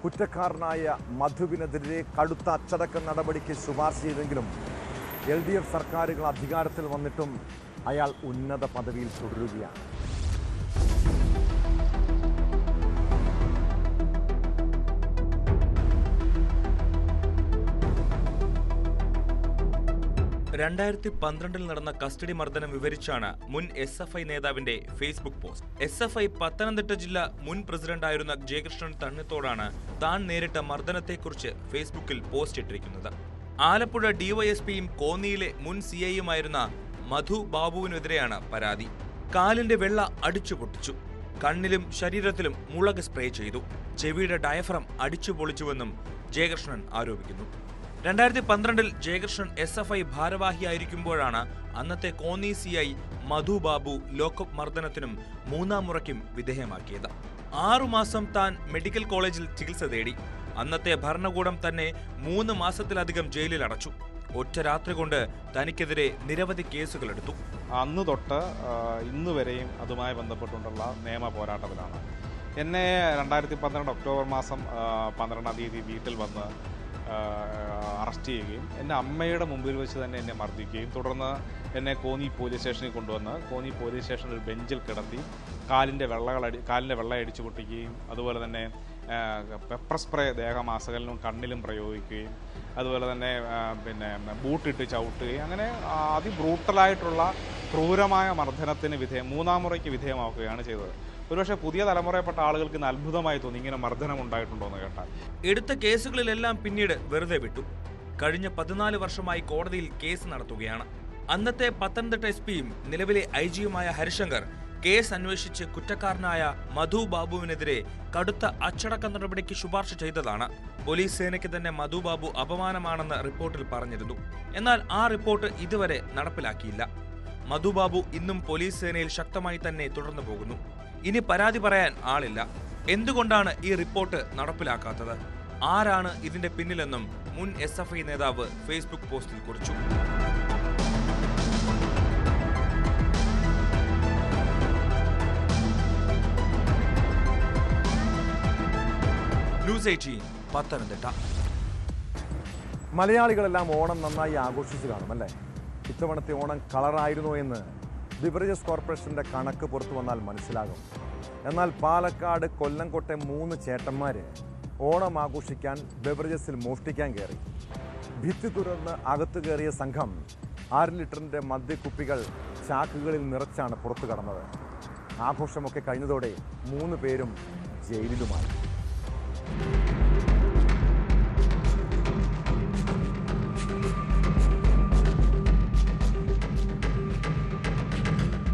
കുറ്റക്കാരനായ മധുവിനെതിരെ കടുത്ത അച്ചടക്ക നടപടിക്ക് ശുപാർശ ചെയ്തെങ്കിലും LDF സർക്കാരുകൾ അധികാരത്തിൽ വന്നിട്ടും അയാൾ ഉന്നത പദവിയിൽ തുടരുകയാണ്. ൽ നടന്ന കസ്റ്റഡി മർദ്ദനം വിവരിച്ചാണ് മുൻ SFI നേതാവിന്റെ ഫേസ്ബുക്ക് പോസ്റ്റ്. SFI പത്തനംതിട്ട ജില്ലാ മുൻ പ്രസിഡന്റായിരുന്ന ജയകൃഷ്ണൻ തണ്ണിത്തോടാണ് താൻ നേരിട്ട മർദ്ദനത്തെക്കുറിച്ച് ഫേസ്ബുക്കിൽ പോസ്റ്റ് ഇട്ടിരിക്കുന്നത്. ആലപ്പുഴ DYSPയും കോന്നിയിലെ മുൻ CIയുമായിരുന്ന മധു ബാബുവിനെതിരെയാണ് പരാതി. കാലിന്റെ വെള്ള അടിച്ചു പൊട്ടിച്ചു. കണ്ണിലും ശരീരത്തിലും മുളക് സ്പ്രേ ചെയ്തു. ചെവിയുടെ ഡയഫ്രം അടിച്ചു പൊളിച്ചുവെന്നും ജയകൃഷ്ണൻ ആരോപിക്കുന്നു. 2012 ജയകൃഷ്ണൻ SFI ഭാരവാഹിയായിരിക്കുമ്പോഴാണ് അന്നത്തെ കോന്നി CI മധു ബാബു ലോക്കപ്പ് മർദ്ദനത്തിനും 3ാം മുറയ്ക്കും വിധേയമാക്കിയത്. 6 മാസം താൻ മെഡിക്കൽ കോളേജിൽ ചികിത്സ തേടി. അന്നത്തെ ഭരണകൂടം തന്നെ 3 മാസത്തിലധികം ജയിലിൽ അടച്ചു. ഒറ്റ രാത്രി കൊണ്ട് തനിക്കെതിരെ നിരവധി കേസുകൾ എടുത്തു. അന്ന് തൊട്ട് ഇന്ന് വരെയും അതുമായി ബന്ധപ്പെട്ടുകൊണ്ടുള്ള നിയമ പോരാട്ടത്തിലാണ്. എന്നെ 2012 ഒക്ടോബർ മാസം 12-ാം തീയതി വീട്ടിൽ വന്ന് അറസ്റ്റ് ചെയ്യുകയും എൻ്റെ അമ്മയുടെ മുമ്പിൽ വെച്ച് തന്നെ എന്നെ മർദ്ദിക്കുകയും തുടർന്ന് എന്നെ കോന്നി പോലീസ് സ്റ്റേഷനിൽ കൊണ്ടുവന്ന് കോന്നി പോലീസ് സ്റ്റേഷനിൽ ഒരു ബെഞ്ചിൽ കിടത്തി കാലിൻ്റെ വെള്ള അടിച്ചു പൊട്ടിക്കുകയും അതുപോലെ തന്നെ പെപ്പർ സ്പ്രേ ദേഹമാസകലിനും കണ്ണിലും പ്രയോഗിക്കുകയും അതുപോലെ തന്നെ ബൂട്ടിട്ട് ചവിട്ടുകയും അങ്ങനെ അതിബ്രൂട്ടലായിട്ടുള്ള ക്രൂരമായ മർദ്ദനത്തിന് മൂന്നാം മുറയ്ക്ക് വിധേയമാക്കുകയാണ് ചെയ്തത്. ഒരുപക്ഷെ പുതിയ തലമുറയിൽപ്പെട്ട ആളുകൾക്ക് ഇന്ന് അത്ഭുതമായി തോന്നി ഇങ്ങനെ മർദ്ദനം ഉണ്ടായിട്ടുണ്ടോ എന്ന് കേട്ടാൽ. എടുത്ത കേസുകളിലെല്ലാം പിന്നീട് വെറുതെ വിട്ടു. കഴിഞ്ഞ 14 വർഷമായി കോടതിയിൽ കേസ് നടത്തുകയാണ്. അന്നത്തെ പത്തനംതിട്ട എസ്പിയും നിലവിലെ ഐജിയുമായ ഹരിശങ്കർ കേസ് അന്വേഷിച്ച് കുറ്റക്കാരനായ മധു ബാബുവിനെതിരെ കടുത്ത അച്ചടക്ക നടപടിക്ക് ശുപാർശ ചെയ്തതാണ്. പോലീസ് സേനയ്ക്ക് തന്നെ മധു ബാബു അപമാനമാണെന്ന് റിപ്പോർട്ടിൽ പറഞ്ഞിരുന്നു. എന്നാൽ ആ റിപ്പോർട്ട് ഇതുവരെ നടപ്പിലാക്കിയില്ല. മധു ബാബു ഇന്നും പോലീസ് സേനയിൽ ശക്തമായി തന്നെ തുടർന്നു പോകുന്നു. ഇനി പരാതി പറയാൻ ആളില്ല. എന്തുകൊണ്ടാണ് ഈ റിപ്പോർട്ട് നടപ്പിലാക്കാത്തത്? ആരാണ് ഇതിന്റെ പിന്നിലെന്നും മുൻ SFI നേതാവ് ഫേസ്ബുക്ക് പോസ്റ്റിൽ കുറിച്ചു. ന്യൂസ് 18 പത്തനംതിട്ട. മലയാളികളെല്ലാം ഓണം നന്നായി ആഘോഷിച്ചു കാണും അല്ലേ? ഇത്തവണത്തെ ഓണം കളറായിരുന്നോ എന്ന് ബിവറേജസ് കോർപ്പറേഷൻ്റെ കണക്ക് പുറത്തു വന്നാൽ മനസ്സിലാകും. എന്നാൽ പാലക്കാട് കൊല്ലംകോട്ടെ 3 ചേട്ടന്മാർ ഓണം ആഘോഷിക്കാൻ ബിവറേജസിൽ മോഷ്ടിക്കാൻ കയറി. ഭിത്തി തുറന്ന് അകത്ത് കയറിയ സംഘം 6 ലിറ്ററിൻ്റെ മദ്യക്കുപ്പികൾ ചാക്കുകളിൽ നിറച്ചാണ് പുറത്തു കടന്നത്. ആഘോഷമൊക്കെ കഴിഞ്ഞതോടെ 3 പേരും ജയിലിലുമായി.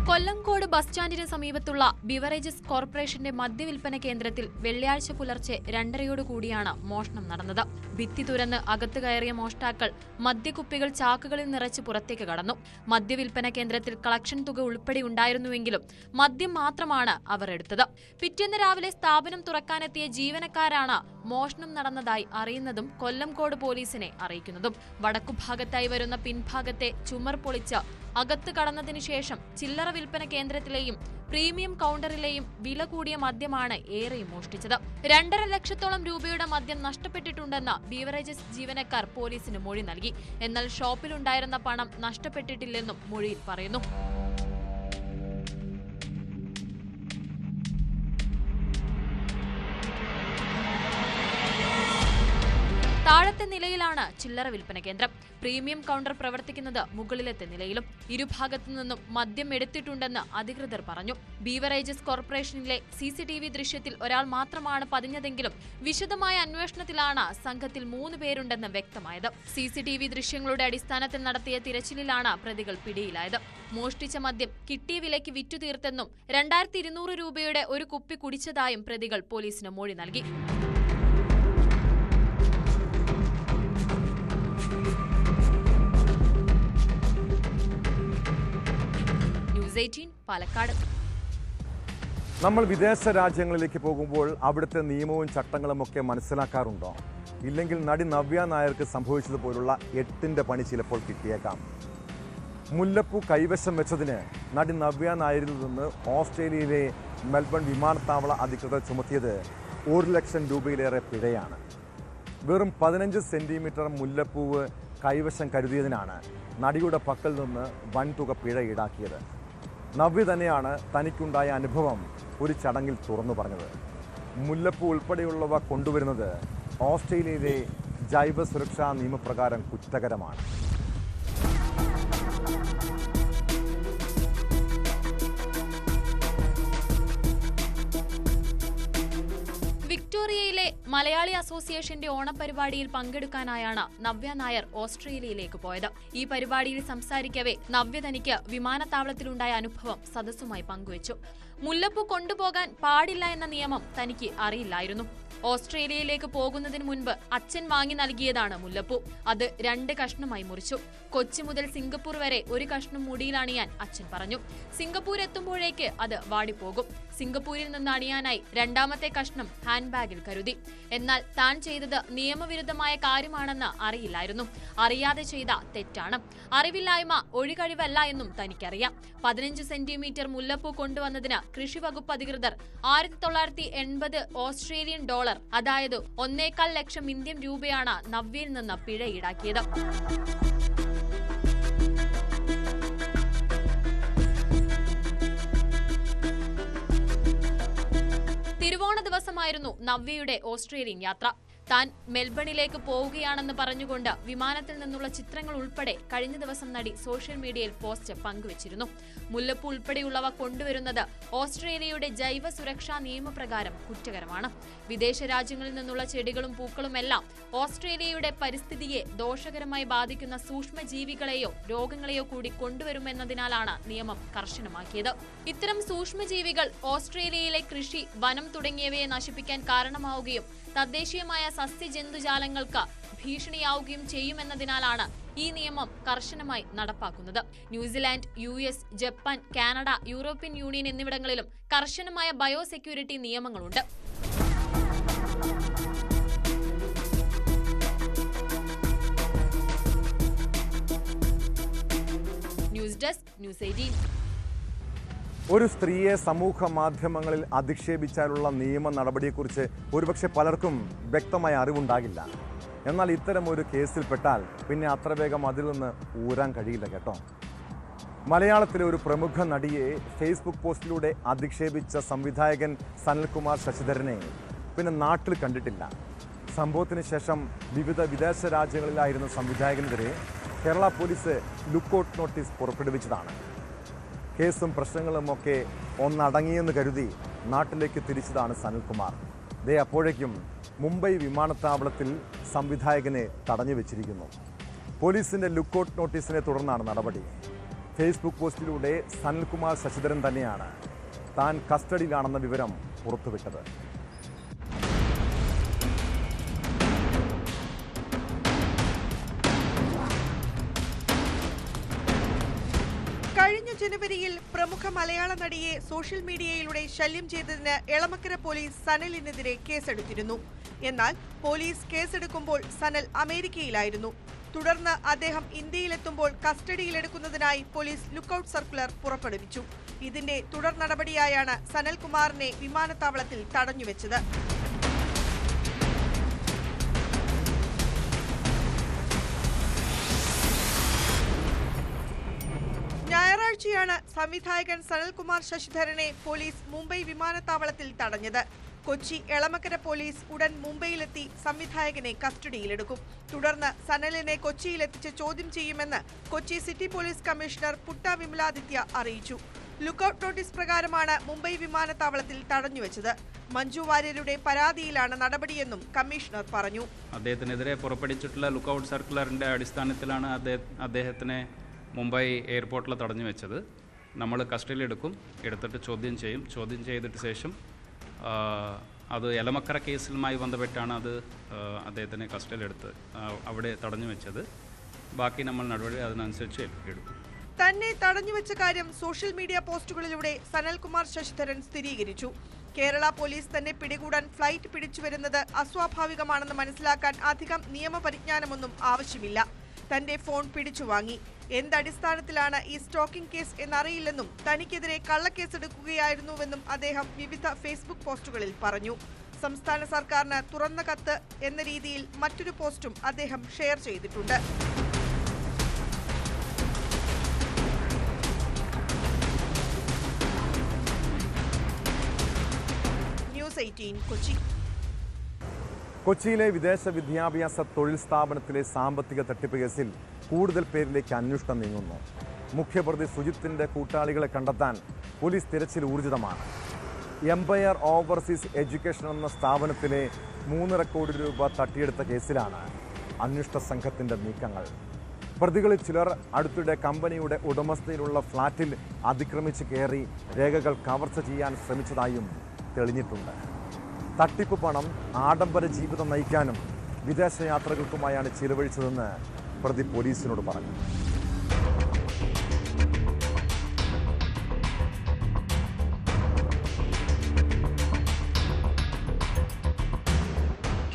കൊല്ലംകോട് ബസ് സ്റ്റാൻഡിന് സമീപത്തുള്ള ബിവറേജസ് കോർപ്പറേഷന്റെ മദ്യവിൽപ്പന കേന്ദ്രത്തിൽ വെള്ളിയാഴ്ച പുലർച്ചെ 2:30 മോഷണം നടന്നത്. ഭിത്തി തുരന്ന് അകത്ത് കയറിയ മോഷ്ടാക്കൾ മദ്യക്കുപ്പികൾ ചാക്കുകളിൽ നിറച്ച് പുറത്തേക്ക് കടന്നു. മദ്യവിൽപ്പന കേന്ദ്രത്തിൽ കളക്ഷൻ തുക ഉൾപ്പെടെ ഉണ്ടായിരുന്നുവെങ്കിലും മദ്യം മാത്രമാണ് അവർ എടുത്തത്. പിറ്റേന്ന് രാവിലെ സ്ഥാപനം തുറക്കാനെത്തിയ ജീവനക്കാരാണ് മോഷണം നടന്നതായി അറിയുന്നതും കൊല്ലംകോട് പോലീസിനെ അറിയിക്കുന്നതും. വടക്കുഭാഗത്തായി വരുന്ന പിൻഭാഗത്തെ ചുമർ പൊളിച്ച് അകത്ത് കടന്നതിനു ശേഷം ചില്ലറ വിൽപ്പന കേന്ദ്രത്തിലെയും പ്രീമിയം കൗണ്ടറിലെയും വില കൂടിയ മദ്യമാണ് ഏറെയും മോഷ്ടിച്ചത്. 2.5 ലക്ഷത്തോളം രൂപയുടെ മദ്യം നഷ്ടപ്പെട്ടിട്ടുണ്ടെന്ന് ബീവറേജസ് ജീവനക്കാർ പോലീസിന് മൊഴി നൽകി. എന്നാൽ ഷോപ്പിലുണ്ടായിരുന്ന പണം നഷ്ടപ്പെട്ടിട്ടില്ലെന്നും മൊഴിയിൽ പറയുന്നു. താഴത്തെ നിലയിലാണ് ചില്ലറ വിൽപ്പന കേന്ദ്രം. പ്രീമിയം കൗണ്ടർ പ്രവർത്തിക്കുന്നത് മുകളിലത്തെ നിലയിലും. ഇരുഭാഗത്തു നിന്നും മദ്യം എടുത്തിട്ടുണ്ടെന്ന് അധികൃതർ പറഞ്ഞു. ബീവറേജസ് കോർപ്പറേഷനിലെ CCTV ദൃശ്യത്തിൽ ഒരാൾ മാത്രമാണ് പതിഞ്ഞതെങ്കിലും വിശദമായ അന്വേഷണത്തിലാണ് സംഘത്തിൽ 3 പേരുണ്ടെന്ന് വ്യക്തമായത്. CCTV ദൃശ്യങ്ങളുടെ അടിസ്ഥാനത്തിൽ നടത്തിയ തിരച്ചിലിലാണ് പ്രതികൾ പിടിയിലായത്. മോഷ്ടിച്ച മദ്യം കിട്ടിയ വിലയ്ക്ക് വിറ്റുതീർത്തെന്നും 2200 രൂപയുടെ ഒരു കുപ്പി കുടിച്ചതായും പ്രതികൾ പോലീസിന് മൊഴി നൽകി. പാലക്കാട്. നമ്മൾ വിദേശ രാജ്യങ്ങളിലേക്ക് പോകുമ്പോൾ അവിടുത്തെ നിയമവും ചട്ടങ്ങളും ഒക്കെ മനസ്സിലാക്കാറുണ്ടോ? ഇല്ലെങ്കിൽ നടി നവ്യ നായർക്ക് സംഭവിച്ചതുപോലുള്ള 8ന്റെ പണി ചിലപ്പോൾ കിട്ടിയേക്കാം. മുല്ലപ്പൂ കൈവശം വെച്ചതിന് നടി നവ്യ നായരിൽ നിന്ന് ഓസ്ട്രേലിയയിലെ മെൽബൺ വിമാനത്താവള അധികൃതർ ചുമത്തിയത് 1 ലക്ഷം രൂപയിലേറെ പിഴയാണ്. വെറും 15 സെന്റിമീറ്റർ മുല്ലപ്പൂവ് കൈവശം കരുതിയതിനാണ് നടിയുടെ പക്കൽ നിന്ന് വൻതുക പിഴ ഈടാക്കിയത്. നവ്യ തന്നെയാണ് തനിക്കുണ്ടായ അനുഭവം ഒരു ചടങ്ങിൽ തുറന്നു പറഞ്ഞത്. മുല്ലപ്പൂ ഉൾപ്പെടെയുള്ളവ കൊണ്ടുവരുന്നത് ഓസ്ട്രേലിയയിലെ ജൈവ സുരക്ഷാ നിയമപ്രകാരം കുറ്റകരമാണ്. വിക്ടോറിയയിലെ മലയാളി അസോസിയേഷന്റെ ഓണപരിപാടിയിൽ പങ്കെടുക്കാനായാണ് നവ്യ നായർ ഓസ്ട്രേലിയയിലേക്ക് പോയത്. ഈ പരിപാടിയിൽ സംസാരിക്കവേ നവ്യ തനിക്ക് വിമാനത്താവളത്തിലുണ്ടായ അനുഭവം സദസ്സുമായി പങ്കുവച്ചു. മുല്ലപ്പൂ കൊണ്ടുപോകാൻ പാടില്ല എന്ന നിയമം തനിക്ക് അറിയില്ലായിരുന്നു. ഓസ്ട്രേലിയയിലേക്ക് പോകുന്നതിന് മുൻപ് അച്ഛൻ വാങ്ങി നൽകിയതാണ് മുല്ലപ്പൂ. അത് 2 കഷ്ണമായി മുറിച്ചു. കൊച്ചി മുതൽ സിംഗപ്പൂർ വരെ 1 കഷ്ണം മുടിയിൽ അണിയാൻ അച്ഛൻ പറഞ്ഞു. സിംഗപ്പൂർ എത്തുമ്പോഴേക്ക് അത് വാടിപ്പോകും. സിംഗപ്പൂരിൽ നിന്ന് അണിയാനായി 2ാമത്തെ കഷ്ണം ഹാൻഡ് ബാഗിൽ കരുതി. എന്നാൽ താൻ ചെയ്തത് നിയമവിരുദ്ധമായ കാര്യമാണെന്ന് അറിയില്ലായിരുന്നു. അറിയാതെ ചെയ്ത തെറ്റാണ്. അറിവില്ലായ്മ ഒഴികഴിവല്ല എന്നും തനിക്കറിയാം. 15 സെന്റിമീറ്റർ മുല്ലപ്പൂ കൊണ്ടുവന്നതിന് കൃഷി വകുപ്പ് അധികൃതർ 1980 ഓസ്ട്രേലിയൻ ഡോളർ, അതായത് 1.25 ലക്ഷം ഇന്ത്യൻ രൂപയാണ് നവ്യയിൽ നിന്ന് പിഴ ഈടാക്കിയത്. തിരുവോണ ദിവസമായിരുന്നു നവ്യയുടെ ഓസ്ട്രേലിയൻ യാത്ര. താൻ മെൽബണിലേക്ക് പോവുകയാണെന്ന് പറഞ്ഞുകൊണ്ട് വിമാനത്തിൽ നിന്നുള്ള ചിത്രങ്ങൾ ഉൾപ്പെടെ കഴിഞ്ഞ ദിവസം നടി സോഷ്യൽ മീഡിയയിൽ പോസ്റ്റ് പങ്കുവച്ചിരുന്നു. മുല്ലപ്പൂ ഉൾപ്പെടെയുള്ളവ കൊണ്ടുവരുന്നത് ഓസ്ട്രേലിയയുടെ ജൈവ സുരക്ഷാ നിയമപ്രകാരം കുറ്റകരമാണ്. വിദേശ രാജ്യങ്ങളിൽ നിന്നുള്ള ചെടികളും പൂക്കളുമെല്ലാം ഓസ്ട്രേലിയയുടെ പരിസ്ഥിതിയെ ദോഷകരമായി ബാധിക്കുന്ന സൂക്ഷ്മജീവികളെയോ രോഗങ്ങളെയോ കൂടി കൊണ്ടുവരുമെന്നതിനാലാണ് നിയമം കർശനമാക്കിയത്. ഇത്തരം സൂക്ഷ്മജീവികൾ ഓസ്ട്രേലിയയിലെ കൃഷി, വനം തുടങ്ങിയവയെ നശിപ്പിക്കാൻ കാരണമാവുകയും തദ്ദേശീയമായ സസ്യജന്തുജാലങ്ങൾക്ക് ഭീഷണിയാവുകയും ചെയ്യുമെന്നതിനാലാണ് ഈ നിയമം കർശനമായി നടപ്പാക്കുന്നത്. New Zealand, US, Japan, Canada, European union എന്നിവിടങ്ങളിലും കർശനമായ ബയോസെക്യൂരിറ്റി നിയമങ്ങളുണ്ട്. News desk, news 18. ഒരു സ്ത്രീയെ സമൂഹ മാധ്യമങ്ങളിൽ അധിക്ഷേപിച്ചാലുള്ള നിയമ നടപടിയെക്കുറിച്ച് ഒരുപക്ഷെ പലർക്കും വ്യക്തമായ അറിവുണ്ടാകില്ല. എന്നാൽ ഇത്തരം ഒരു കേസിൽപ്പെട്ടാൽ പിന്നെ അത്ര വേഗം അതിൽ നിന്ന് ഊരാൻ കഴിയില്ല കേട്ടോ. മലയാളത്തിലെ ഒരു പ്രമുഖ നടിയെ ഫേസ്ബുക്ക് പോസ്റ്റിലൂടെ അധിക്ഷേപിച്ച സംവിധായകൻ സനൽകുമാർ ശശിധരനെ പിന്നെ നാട്ടിൽ കണ്ടിട്ടില്ല. സംഭവത്തിന് ശേഷം വിവിധ വിദേശ രാജ്യങ്ങളിലായിരുന്ന സംവിധായകനെതിരെ കേരള പോലീസ് ലുക്കൌട്ട് നോട്ടീസ് പുറപ്പെടുവിച്ചതാണ്. കേസും പ്രശ്നങ്ങളുമൊക്കെ ഒന്നടങ്ങിയെന്ന് കരുതി നാട്ടിലേക്ക് തിരിച്ചതാണ് സനൽകുമാർ. ദേ അപ്പോഴേക്കും മുംബൈ വിമാനത്താവളത്തിൽ സംവിധായകനെ തടഞ്ഞു വെച്ചിരിക്കുന്നു. പോലീസിൻ്റെ ലുക്കൌട്ട് നോട്ടീസിനെ തുടർന്നാണ് നടപടി. ഫേസ്ബുക്ക് പോസ്റ്റിലൂടെ സനൽകുമാർ ശശിധരൻ തന്നെയാണ് താൻ കസ്റ്റഡിയിലാണെന്ന വിവരം പുറത്തുവിട്ടത്. കഴിഞ്ഞ ജനുവരിയിൽ പ്രമുഖ മലയാള നടിയെ സോഷ്യൽ മീഡിയയിലൂടെ ശല്യം ചെയ്തതിന് എളമക്കര പോലീസ് സനലിനെതിരെ കേസെടുത്തിരുന്നു. എന്നാൽ പോലീസ് കേസെടുക്കുമ്പോൾ സനൽ അമേരിക്കയിലായിരുന്നു. തുടർന്ന് അദ്ദേഹം ഇന്ത്യയിലെത്തുമ്പോൾ കസ്റ്റഡിയിലെടുക്കുന്നതിനായി പോലീസ് ലുക്കൌട്ട് സർക്കുലർ പുറപ്പെടുവിച്ചു. ഇതിന്റെ തുടർ നടപടിയായാണ് സനൽകുമാറിനെ വിമാനത്താവളത്തിൽ തടഞ്ഞുവെച്ചത്. ഞായറാഴ്ചയാണ് സംവിധായകൻ സനൽകുമാർ ശശിധരനെ പോലീസ് മുംബൈ വിമാനത്താവളത്തിൽ തടഞ്ഞത്. കൊച്ചി എളമക്കര പോലീസ് ഉടൻ മുംബൈയിലെത്തി സംവിധായകനെ കസ്റ്റഡിയിലെടുക്കും. തുടർന്ന് സനലിനെ കൊച്ചിയിലെത്തിച്ച് ചോദ്യം ചെയ്യുമെന്ന് Kochi city police commissioner Putta Vimaladitya അറിയിച്ചു. ലുക്കൌട്ട് നോട്ടീസ് പ്രകാരമാണ് മുംബൈ വിമാനത്താവളത്തിൽ തടഞ്ഞുവെച്ചത്. മഞ്ജു വാര്യരുടെ പരാതിയിലാണ് നടപടിയെന്നും കമ്മീഷണർ പറഞ്ഞു. അദ്ദേഹത്തിനെതിരെ പുറപ്പെടുവിച്ചിട്ടുള്ള ലുക്കൌട്ട് സർക്കുലറിൻ്റെ അടിസ്ഥാനത്തിലാണ് അദ്ദേഹത്തിനെ മുംബൈ എയർപോർട്ടിൽ തടഞ്ഞു വെച്ചത്. നമ്മൾ കസ്റ്റഡിയിലെടുക്കും, എടുത്തിട്ട് ചോദ്യം ചെയ്യും. ചോദ്യം ചെയ്തിട്ട് ശേഷം അത് എലമക്കര കേസുമായി ബന്ധപ്പെട്ടാണ് അത് അദ്ദേഹത്തിനെ കസ്റ്റഡിയിലെടുത്ത് അവിടെ തടഞ്ഞു വെച്ചത്. ബാക്കി നമ്മൾ നടപടി അതിനനുസരിച്ച് എടുക്കും. തന്നെ തടഞ്ഞുവെച്ച കാര്യം സോഷ്യൽ മീഡിയ പോസ്റ്റുകളിലൂടെ സനൽകുമാർ ശശിധരൻ സ്ഥിരീകരിച്ചു. കേരള പോലീസ് തന്നെ പിടികൂടാൻ ഫ്ലൈറ്റ് പിടിച്ചുവരുന്നത് അസ്വാഭാവികമാണെന്ന് മനസ്സിലാക്കാൻ അധികം നിയമപരിജ്ഞാനമൊന്നും ആവശ്യമില്ല. തന്റെ ഫോൺ പിടിച്ചുവാങ്ങി. എന്തടിസ്ഥാനത്തിലാണ് ഈ സ്റ്റോക്കിംഗ് കേസ് എന്നറിയില്ലെന്നും തനിക്കെതിരെ കള്ളക്കേസെടുക്കുകയായിരുന്നുവെന്നും അദ്ദേഹം വിവിധ ഫേസ്ബുക്ക് പോസ്റ്റുകളിൽ പറഞ്ഞു. സംസ്ഥാന സർക്കാരിന് തുറന്ന കത്ത് എന്ന രീതിയിൽ മറ്റൊരു പോസ്റ്റും അദ്ദേഹം ഷെയർ ചെയ്തിട്ടുണ്ട്. ന്യൂസ് 18 കൊച്ചി. കൊച്ചിയിലെ വിദേശ വിദ്യാഭ്യാസ തൊഴിൽ സ്ഥാപനത്തിലെ സാമ്പത്തിക തട്ടിപ്പ് കേസിൽ കൂടുതൽ പേരിലേക്ക് അന്വേഷണം നീങ്ങുന്നു. മുഖ്യപ്രതി സുജിത്തിന്റെ കൂട്ടാളികളെ കണ്ടെത്താൻ പോലീസ് തിരച്ചിൽ ഊർജിതമാണ്. എംപയർ ഓവർസീസ് എഡ്യൂക്കേഷൻ എന്ന സ്ഥാപനത്തിലെ 3.5 കോടി രൂപ തട്ടിയെടുത്ത കേസിലാണ് അന്വേഷണ സംഘത്തിന്റെ നീക്കങ്ങൾ. പ്രതികളിൽ ചിലർ അടുത്തിടെ കമ്പനിയുടെ ഉടമസ്ഥയിലുള്ള ഫ്ളാറ്റിൽ അതിക്രമിച്ച് കയറി രേഖകൾ കവർച്ച ചെയ്യാൻ ശ്രമിച്ചതായും തെളിഞ്ഞിട്ടുണ്ട്. തട്ടിപ്പ് പണം ആഡംബര ജീവിതം നയിക്കാനും വിദേശയാത്രകൾക്കുമായാണ് ചിലവഴിച്ചതെന്ന് പ്രതി പോലീസിനോട് പറഞ്ഞു.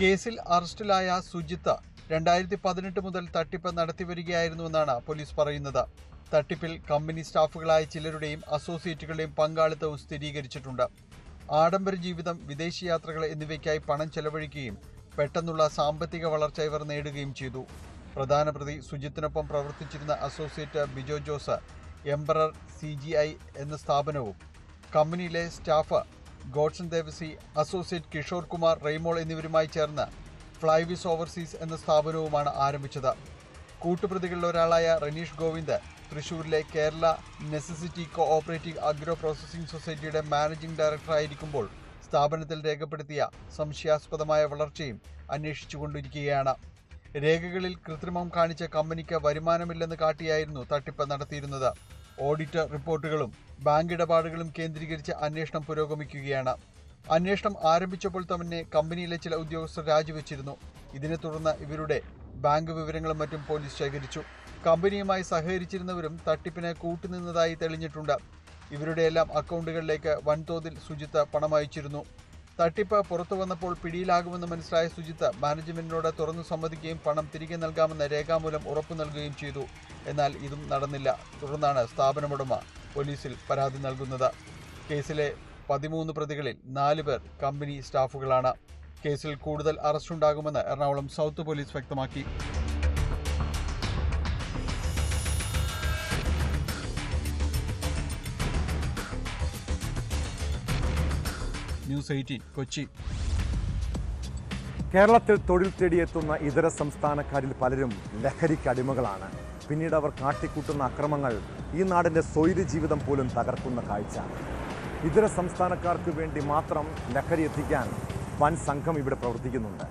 കേസിൽ അറസ്റ്റിലായ സുജിത്ത് 2018 മുതൽ തട്ടിപ്പ് നടത്തിവരികയായിരുന്നുവെന്നാണ് പോലീസ് പറയുന്നത്. തട്ടിപ്പിൽ കമ്പനി സ്റ്റാഫുകളായ ചിലരുടെയും അസോസിയേറ്റുകളുടെയും പങ്കാളിത്തവും സ്ഥിരീകരിച്ചിട്ടുണ്ട്. ആഡംബര ജീവിതം, വിദേശയാത്രകൾ എന്നിവയ്ക്കായി പണം ചെലവഴിക്കുകയും പെട്ടെന്നുള്ള സാമ്പത്തിക വളർച്ച ഇവർ നേടുകയും ചെയ്തു. പ്രധാന പ്രതി സുജിത്തിനൊപ്പം പ്രവർത്തിച്ചിരുന്ന associate Bijo Jose emperor CGI എന്ന സ്ഥാപനവും കമ്പനിയിലെ സ്റ്റാഫ് ഗോഡ്സൺ ദേവസി, അസോസിയേറ്റ് കിഷോർ കുമാർ റെയ്മോൾ എന്നിവരുമായി ചേർന്ന് ഫ്ലൈവിസ് ഓവർസീസ് എന്ന സ്ഥാപനവുമാണ് ആരംഭിച്ചത്. കൂട്ടുപ്രതികളിൽ ഒരാളായ റനീഷ് ഗോവിന്ദ് തൃശൂരിലെ Kerala necessity cooperative agro processing സൊസൈറ്റിയുടെ മാനേജിംഗ് ഡയറക്ടറായിരിക്കുമ്പോൾ സ്ഥാപനത്തിൽ രേഖപ്പെടുത്തിയ സംശയാസ്പദമായ വളർച്ചയും അന്വേഷിച്ചുകൊണ്ടിരിക്കുകയാണ്. രേഖകളിൽ കൃത്രിമം കാണിച്ച കമ്പനിക്ക് വരുമാനമില്ലെന്ന് കാട്ടിയായിരുന്നു തട്ടിപ്പ് നടത്തിയിരുന്നത്. ഓഡിറ്റ് റിപ്പോർട്ടുകളും ബാങ്ക് ഇടപാടുകളും കേന്ദ്രീകരിച്ച് അന്വേഷണം പുരോഗമിക്കുകയാണ്. അന്വേഷണം ആരംഭിച്ചപ്പോൾ തന്നെ കമ്പനിയിലെ ചില ഉദ്യോഗസ്ഥർ രാജിവെച്ചിരുന്നു. ഇതിനെ തുടർന്ന് ഇവരുടെ ബാങ്ക് വിവരങ്ങളും മറ്റും പോലീസ് ശേഖരിച്ചു. കമ്പനിയുമായി സഹകരിച്ചിരുന്നവരും തട്ടിപ്പിന് കൂട്ടുനിന്നതായി തെളിഞ്ഞിട്ടുണ്ട്. ഇവരുടെയെല്ലാം അക്കൗണ്ടുകളിലേക്ക് വൻതോതിൽ സുജിത്ത് പണം അയച്ചിരുന്നു. തട്ടിപ്പ് പുറത്തു വന്നപ്പോൾ പിടിയിലാകുമെന്ന് മനസ്സിലായ സുജിത്ത് മാനേജ്മെന്റിനോട് തുറന്നു സമ്മതിക്കുകയും പണം തിരികെ നൽകാമെന്ന് രേഖാമൂലം ഉറപ്പു നൽകുകയും ചെയ്തു. എന്നാൽ ഇതും നടന്നില്ല. തുടർന്നാണ് സ്ഥാപനമുടമ പോലീസിൽ പരാതി നൽകുന്നത്. കേസിലെ 13 പ്രതികളിൽ 4 പേർ കമ്പനി സ്റ്റാഫുകളാണ്. കേസിൽ കൂടുതൽ അറസ്റ്റുണ്ടാകുമെന്ന് എറണാകുളം സൗത്ത് പോലീസ് വ്യക്തമാക്കി. ന്യൂസ് 18 കൊച്ചി. കേരളത്തിൽ തൊഴിൽ തേടിയെത്തുന്ന ഇതര സംസ്ഥാനക്കാരിൽ പലരും ലഹരിക്ക് അടിമകളാണ്. പിന്നീട് അവർ കാട്ടിക്കൂട്ടുന്ന അക്രമങ്ങൾ ഈ നാടിൻ്റെ സ്വൈര്യ ജീവിതം പോലും തകർക്കുന്ന കാഴ്ച. ഇതര സംസ്ഥാനക്കാർക്ക് വേണ്ടി മാത്രം ലഹരി എത്തിക്കാൻ വൻ സംഘം ഇവിടെ പ്രവർത്തിക്കുന്നുണ്ട്.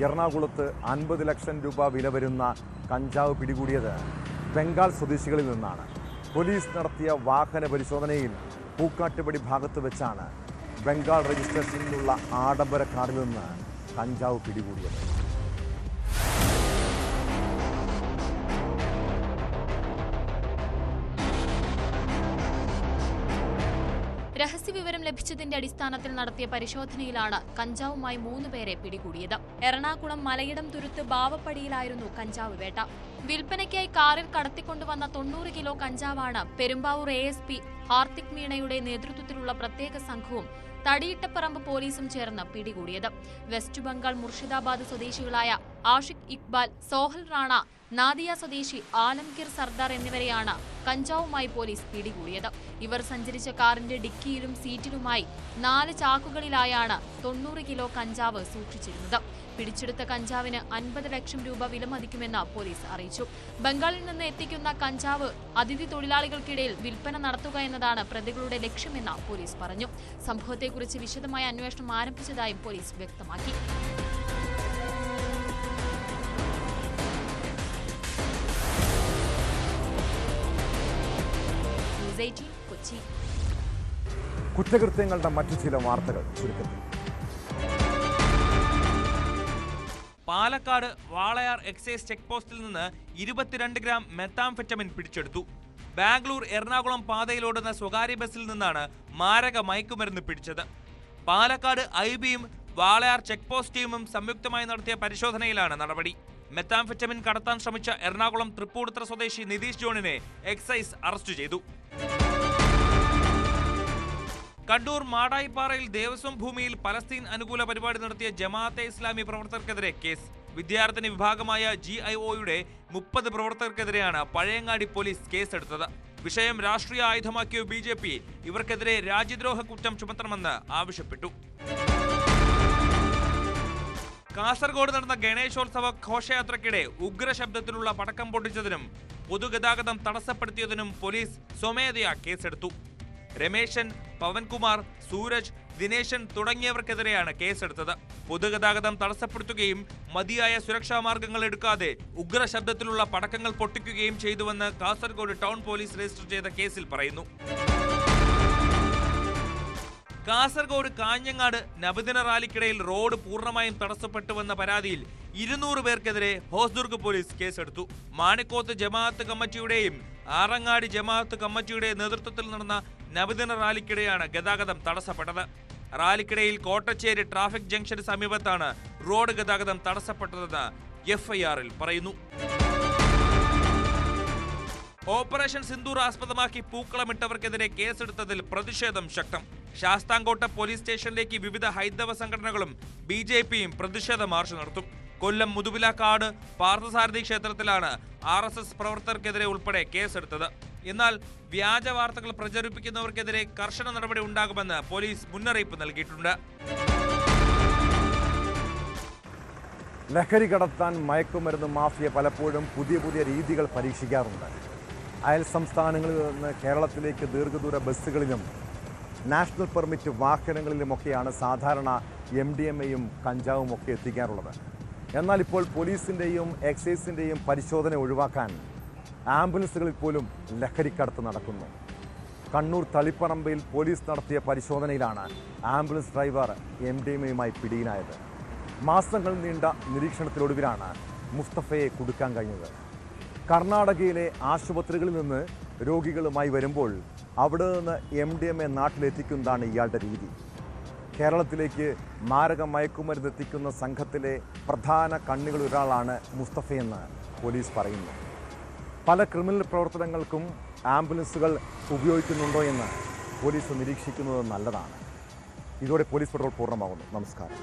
എറണാകുളത്ത് 50 ലക്ഷം രൂപ വില വരുന്ന കഞ്ചാവ് പിടികൂടിയത് ബംഗാൾ സ്വദേശികളിൽ നിന്നാണ്. പോലീസ് നടത്തിയ വാഹന പരിശോധനയിൽ പൂക്കാട്ടുപടി ഭാഗത്ത് വെച്ചാണ് ബംഗാൾ രജിസ്ട്രേഷനിലുള്ള ആഡംബര കാറിൽ നിന്ന് കഞ്ചാവ് പിടികൂടിയത്. രഹസ്യവിവരം ലഭിച്ചതിന്റെ അടിസ്ഥാനത്തിൽ നടത്തിയ പരിശോധനയിലാണ് കഞ്ചാവുമായി 3 പേരെ പിടികൂടിയത്. എറണാകുളം മലയിടം തുരുത്ത് ബാവപ്പടിയിലായിരുന്നു കഞ്ചാവ് വേട്ട. വിൽപ്പനയ്ക്കായി കാറിൽ കടത്തിക്കൊണ്ടുവന്ന 90 കിലോ കഞ്ചാവാണ് പെരുമ്പാവൂർ ASP ഹാർദിക് മീണയുടെ നേതൃത്വത്തിലുള്ള പ്രത്യേക സംഘവും തടിയിട്ടപ്പറമ്പ് പോലീസും ചേർന്ന് പിടികൂടിയത്. വെസ്റ്റ് ബംഗാൾ മുർഷിദാബാദ് സ്വദേശികളായ ആഷിഖ് ഇക്ബാൽ, സോഹൽ റാണ, നാദിയ സ്വദേശി ആലംഗീർ സർദാർ എന്നിവരെയാണ് കഞ്ചാവുമായി പോലീസ് പിടികൂടിയത്. ഇവർ സഞ്ചരിച്ച കാറിന്റെ ഡിക്കിയിലും സീറ്റിലുമായി 4 ചാക്കുകളിലായാണ് 90 കിലോ കഞ്ചാവ് സൂക്ഷിച്ചിരുന്നത്. പിടിച്ചെടുത്ത കഞ്ചാവിന് 50 ലക്ഷം രൂപ വിലമതിക്കുമെന്ന് പോലീസ് അറിയിച്ചു. ബംഗാളിൽ നിന്ന് എത്തിക്കുന്ന കഞ്ചാവ് അതിഥി തൊഴിലാളികൾക്കിടയിൽ വിൽപ്പന നടത്തുക എന്നതാണ് പ്രതികളുടെ ലക്ഷ്യമെന്ന് പോലീസ് പറഞ്ഞു. സംഭവത്തെക്കുറിച്ച് വിശദമായ അന്വേഷണം ആരംഭിച്ചതായും പോലീസ് വ്യക്തമാക്കി. കൊച്ചി. കുറ്റകൃത്യങ്ങളുടെ മറ്റു ചില വാർത്തകൾ ചുരുക്കത്തിൽ. പാലക്കാട് വാളയാർ എക്സൈസ് ചെക്ക് പോസ്റ്റിൽ നിന്ന് 22 ഗ്രാം മെത്താംഫെറ്റമിൻ പിടിച്ചെടുത്തു. ബാംഗ്ലൂർ എറണാകുളം പാതയിലോടുന്ന സ്വകാര്യ ബസ്സിൽ നിന്നാണ് മാരക മയക്കുമരുന്ന് പിടിച്ചത്. പാലക്കാട് IBയും വാളയാർ ചെക്ക് പോസ്റ്റ് ടീമും സംയുക്തമായി നടത്തിയ പരിശോധനയിലാണ് നടപടി. മെത്താംഫെറ്റമിൻ കടത്താൻ ശ്രമിച്ച എറണാകുളം തൃപ്പൂണിത്തുറ സ്വദേശി നിതീഷ് ജോണിനെ എക്സൈസ് അറസ്റ്റ് ചെയ്തു. കണ്ണൂർ മാടായിപ്പാറയിൽ ദേവസ്വം ഭൂമിയിൽ പലസ്തീൻ അനുകൂല പരിപാടി നടത്തിയ ജമാഅത്തെ ഇസ്ലാമി പ്രവർത്തകർക്കെതിരെ കേസ്. വിദ്യാർത്ഥിനി വിഭാഗമായ GIOയുടെ 30 പ്രവർത്തകർക്കെതിരെയാണ് പഴയങ്ങാടി പോലീസ് കേസെടുത്തത്. വിഷയം രാഷ്ട്രീയ ആയുധമാക്കിയ BJP ഇവർക്കെതിരെ രാജ്യദ്രോഹ കുറ്റം ചുമത്തണമെന്ന് ആവശ്യപ്പെട്ടു. കാസർഗോഡ് നടന്ന ഗണേശോത്സവ ഘോഷയാത്രയ്ക്കിടെ ഉഗ്രശബ്ദത്തിലുള്ള പടക്കം പൊട്ടിച്ചതിനും പൊതുഗതാഗതം തടസ്സപ്പെടുത്തിയതിനും പോലീസ് സ്വമേധയാ കേസെടുത്തു. രമേശൻ, പവൻകുമാർ, സൂരജ്, ദിനേശൻ തുടങ്ങിയവർക്കെതിരെയാണ് കേസെടുത്തത്. പൊതുഗതാഗതം തടസ്സപ്പെടുത്തുകയും മതിയായ സുരക്ഷാ മാർഗങ്ങൾ എടുക്കാതെ ഉഗ്രശബ്ദത്തിലുള്ള പടക്കങ്ങൾ പൊട്ടിക്കുകയും ചെയ്തുവെന്ന് കാസർഗോഡ് ടൗൺ പോലീസ് രജിസ്റ്റർ ചെയ്ത കേസിൽ പറയുന്നു. കാസർഗോഡ് കാഞ്ഞങ്ങാട് നബിദിന റാലിക്കിടയിൽ റോഡ് പൂർണ്ണമായും തടസ്സപ്പെട്ടുവെന്ന പരാതിയിൽ 200 പേർക്കെതിരെ ഹോസ്ദുർഗ് പോലീസ് കേസെടുത്തു. മാണിക്കോത്ത് ജമാഅത്ത് കമ്മിറ്റിയുടെയും ആറങ്ങാടി ജമാഅത്ത് കമ്മിറ്റിയുടെ നേതൃത്വത്തിൽ നടന്ന നബിദിന റാലിക്കിടെയാണ് ഗതാഗതം തടസ്സപ്പെട്ടത്. റാലിക്കിടയിൽ കോട്ടച്ചേരി ട്രാഫിക് ജംഗ്ഷന് സമീപത്താണ് റോഡ് ഗതാഗതം തടസ്സപ്പെട്ടതെന്ന് FIRൽ പറയുന്നു. ഓപ്പറേഷൻ സിന്ദൂർ ആസ്പദമാക്കി പൂക്കളമിട്ടവർക്കെതിരെ കേസെടുത്തതിൽ പ്രതിഷേധം ശക്തം. ശാസ്താംകോട്ട പോലീസ് സ്റ്റേഷനിലേക്ക് വിവിധ ഹൈന്ദവ സംഘടനകളും BJPയും പ്രതിഷേധ മാർച്ച് നടത്തും. കൊല്ലം മുതുവിലാക്കാട് പാർത്ഥസാരഥി ക്ഷേത്രത്തിലാണ് RSS പ്രവർത്തകർക്കെതിരെ ഉൾപ്പെടെ കേസെടുത്തത്. എന്നാൽ വ്യാജ വാർത്തകൾ പ്രചരിപ്പിക്കുന്നവർക്കെതിരെ കർശന നടപടി ഉണ്ടാകുമെന്ന് പോലീസ് മുന്നറിയിപ്പ് നൽകിയിട്ടുണ്ട്. ലഹരി കടത്താൻ മയക്കുമരുന്ന് മാഫിയ പലപ്പോഴും പുതിയ രീതികൾ പരീക്ഷിക്കാറുണ്ട്. അയൽ സംസ്ഥാനങ്ങളിൽ നിന്ന് കേരളത്തിലേക്ക് ദീർഘദൂര ബസ്സുകളിലും നാഷണൽ പെർമിറ്റ് വാഹനങ്ങളിലുമൊക്കെയാണ് സാധാരണ MDMAയും കഞ്ചാവും ഒക്കെ എത്തിക്കാറുള്ളത്. എന്നാൽ ഇപ്പോൾ പോലീസിൻ്റെയും എക്സൈസിൻ്റെയും പരിശോധന ഒഴിവാക്കാൻ ആംബുലൻസുകളിൽ പോലും ലഹരിക്കടത്ത് നടക്കുന്നു. കണ്ണൂർ തളിപ്പറമ്പയിൽ പോലീസ് നടത്തിയ പരിശോധനയിലാണ് ആംബുലൻസ് ഡ്രൈവർ MDMAയുമായി പിടിയിലായത്. മാസങ്ങൾ നീണ്ട നിരീക്ഷണത്തിലൊടുവിലാണ് മുസ്തഫയെ കുടുക്കാൻ കഴിഞ്ഞത്. കർണാടകയിലെ ആശുപത്രികളിൽ നിന്ന് രോഗികളുമായി വരുമ്പോൾ അവിടെ നിന്ന് MDMA നാട്ടിലെത്തിക്കുന്നതാണ് ഇയാളുടെ രീതി. കേരളത്തിലേക്ക് മാരക മയക്കുമരുന്ന് എത്തിക്കുന്ന സംഘത്തിലെ പ്രധാന കണ്ണികളൊരാളാണ് മുസ്തഫയെന്ന് പോലീസ് പറയുന്നു. പല ക്രിമിനൽ പ്രവർത്തനങ്ങൾക്കും ആംബുലൻസുകൾ ഉപയോഗിക്കുന്നുണ്ടോ എന്ന് പോലീസ് നിരീക്ഷിക്കുന്നത് നല്ലതാണ്. ഇതോടെ പോലീസ് പെട്രോൾ പൂർണ്ണമാകുന്നു. നമസ്കാരം.